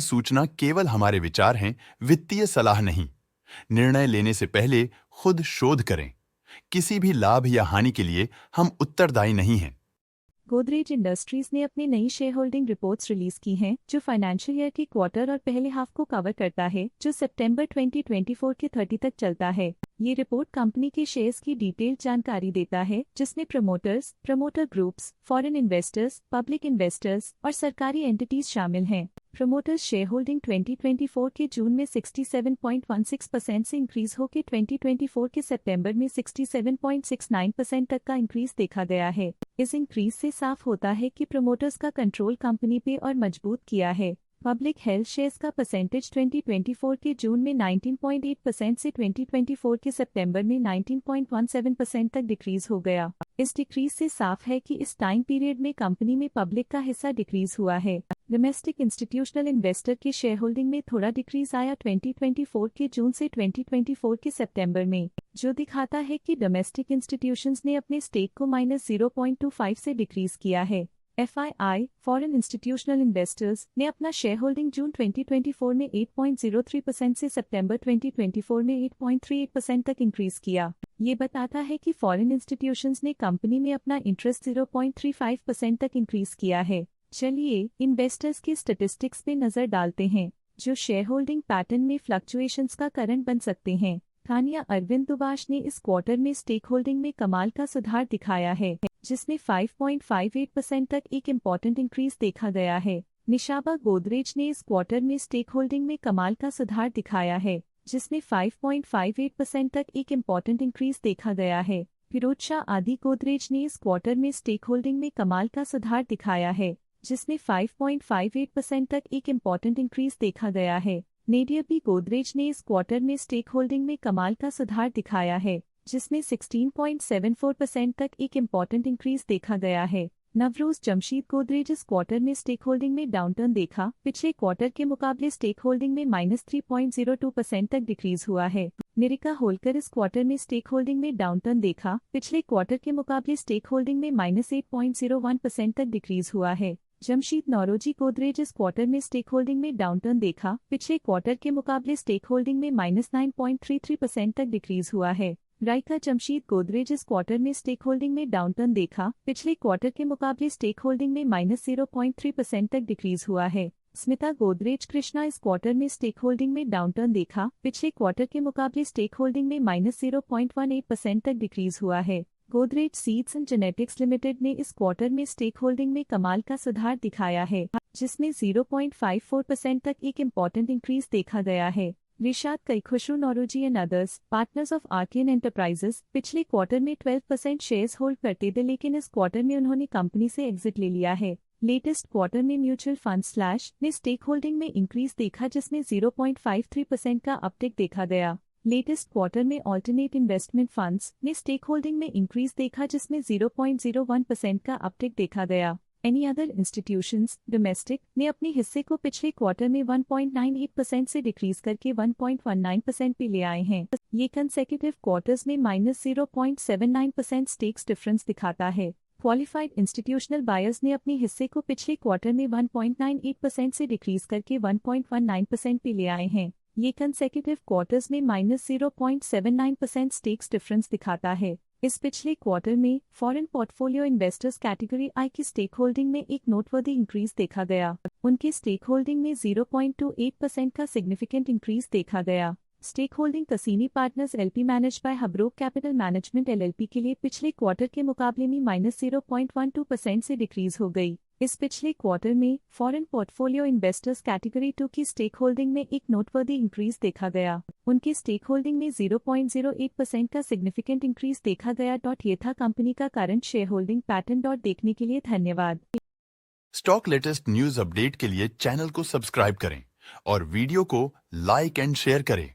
सूचना केवल हमारे विचार हैं, वित्तीय सलाह नहीं। निर्णय लेने से पहले खुद शोध करें। किसी भी लाभ या हानि के लिए हम उत्तरदायी नहीं हैं। गोदरेज इंडस्ट्रीज ने अपनी नई शेयर होल्डिंग रिपोर्ट्स रिलीज की हैं, जो फाइनेंशियल ईयर के क्वार्टर और पहले हाफ को कवर करता है, जो सितंबर 2024 के 30 तक चलता है। ये रिपोर्ट कंपनी के शेयर्स की डिटेल्ड जानकारी देता है, जिसमें promoters, promoter groups, foreign investors, public investors और सरकारी एंटिटीज शामिल हैं। प्रमोटर्स शेयर होल्डिंग 2024 के जून में 67.16% से इंक्रीज होकर 2024 के सितंबर में 67.69% तक का इंक्रीज देखा गया है। इस इंक्रीज से साफ होता है कि प्रमोटर्स का कंट्रोल कंपनी पे और मजबूत किया है। पब्लिक हेल्थ शेयर्स का परसेंटेज 2024 के जून में 19.8% से 2024 के सितंबर में 19.17% तक डिक्रीज हो गया। इस डिक्रीज से साफ है कि इस टाइम पीरियड में कंपनी में पब्लिक का हिस्सा डिक्रीज हुआ है। डोमेस्टिक इंस्टीट्यूशनल इन्वेस्टर के शेयर होल्डिंग में थोड़ा डिक्रीज आया 2024 के जून से 2024 के सितंबर में, जो दिखाता है कि डोमेस्टिक इंस्टीट्यूशंस ने अपने स्टेक को -0.25 से डिक्रीज किया है। FII फॉरेन इंस्टीट्यूशनल इन्वेस्टर्स ने अपना शेयर होल्डिंग जून 2024 में 8.03% से सितंबर 2024 में 8.38% तक इंक्रीज किया। ये बताता है कि फॉरेन इंस्टीट्यूशंस ने कंपनी में अपना इंटरेस्ट 0.35% तक इंक्रीज किया है। चलिए इन्वेस्टर्स के स्टैटिस्टिक्स पे नजर डालते हैं, जो शेयर होल्डिंग पैटर्न में फ्लक्चुएशंस का कारण बन सकते हैं। तानिया अरविंद दुबाश ने इस क्वार्टर में स्टेक होल्डिंग में कमाल का सुधार दिखाया है, जिसमें 5.58% तक एक इम्पॉर्टेंट इंक्रीज देखा गया है। निशाबा गोदरेज ने इस क्वार्टर में स्टेक होल्डिंग में कमाल का सुधार दिखाया है, जिसमें 5.58% तक एक इम्पॉर्टेंट इंक्रीज देखा गया है। फिरोज शाह आदि गोदरेज ने इस क्वार्टर में स्टेक होल्डिंग में कमाल का सुधार दिखाया है, जिसमें 5.58% तक एक इम्पॉर्टेंट इंक्रीज देखा गया है। नेडिया बी गोदरेज ने इस क्वार्टर में स्टेक होल्डिंग में कमाल का सुधार दिखाया है, जिसमें 16.74% तक एक इम्पॉर्टेंट इंक्रीज देखा गया है। नवरोज जमशीद गोदरेज इस क्वार्टर में स्टेक होल्डिंग में डाउनटर्न देखा, पिछले क्वार्टर के मुकाबले स्टेक होल्डिंग में -3.02% तक डिक्रीज हुआ है। निरिका होलकर इस क्वार्टर में स्टेक होल्डिंग में डाउनटर्न देखा, पिछले क्वार्टर के मुकाबले स्टेक होल्डिंग में -8.01% तक डिक्रीज हुआ है। जमशीद नौरोजी गोदरेज इस क्वार्टर में स्टेक होल्डिंग में डाउनटर्न देखा, पिछले क्वार्टर के मुकाबले स्टेक होल्डिंग में -9.33% तक डिक्रीज हुआ है। राइका जमशीद गोदरेज इस क्वार्टर में स्टेक होल्डिंग में डाउनटर्न देखा, पिछले क्वार्टर के मुकाबले स्टेक होल्डिंग में -0.3% तक डिक्रीज हुआ है। स्मिता गोदरेज कृष्णा इस क्वार्टर में स्टेक होल्डिंग में डाउनटर्न देखा, पिछले क्वार्टर के मुकाबले स्टेक होल्डिंग में -0.18% तक डिक्रीज हुआ है। Godrej seeds and genetics limited ने इस क्वार्टर में स्टेक होल्डिंग में कमाल का सुधार दिखाया है, जिसमें 0.54% तक एक इम्पॉर्टेंट इंक्रीज देखा गया है। Rishad Kaikhushru Naoroji and others partners of Archean enterprises पिछले क्वार्टर में 12% शेयर्स होल्ड करते थे, लेकिन इस क्वार्टर में उन्होंने कंपनी से एग्जिट ले लिया है। लेटेस्ट क्वार्टर में म्यूचुअल फंड स्लैश ने स्टेक होल्डिंग में इंक्रीज देखा, जिसमें 0.53% का अपटिक देखा गया। लेटेस्ट क्वार्टर में ऑल्टरनेट इन्वेस्टमेंट फंड्स ने स्टेक होल्डिंग में इंक्रीज देखा, जिसमें 0.01% का अपटिक देखा गया। एनी अदर इंस्टीट्यूशंस डोमेस्टिक ने अपने हिस्से को पिछले क्वार्टर में 1.98% से डिक्रीज करके 1.19% पे ले आए हैं। ये कंसेक्यूटिव क्वार्टर्स में -0.79% स्टेक्स डिफरेंस दिखाता है। क्वालिफाइड इंस्टीट्यूशनल बायर्स ने अपने हिस्से को पिछले क्वार्टर में 1.98% से डिक्रीज करके 1.19% पे ले आए हैं। ये कंसेक्यूटिव क्वार्टर्स में -0.79% स्टेक्स डिफरेंस दिखाता है। इस पिछले क्वार्टर में फॉरेन पोर्टफोलियो इन्वेस्टर्स कैटेगरी आई की स्टेक होल्डिंग में एक नोटवर्दी इंक्रीज देखा गया। उनके स्टेक होल्डिंग में 0.28% का सिग्निफिकेंट इंक्रीज देखा गया। Stake holding Cassini partners LP manage by Habrok capital management LLP के लिए पिछले क्वार्टर के मुकाबले में -0.12% से डिक्रीज हो गई। इस पिछले क्वार्टर में फॉरेन पोर्टफोलियो इन्वेस्टर्स कैटेगरी 2 की स्टेक होल्डिंग में एक नोटवर्दी इंक्रीज देखा गया। उनकी स्टेक होल्डिंग में 0.08% का सिग्निफिकेंट इंक्रीज देखा गया। ये था कंपनी का करंट शेयर होल्डिंग पैटर्न। देखने के लिए धन्यवाद। स्टॉक लेटेस्ट न्यूज अपडेट के लिए चैनल को सब्सक्राइब करें और वीडियो को लाइक एंड शेयर करें।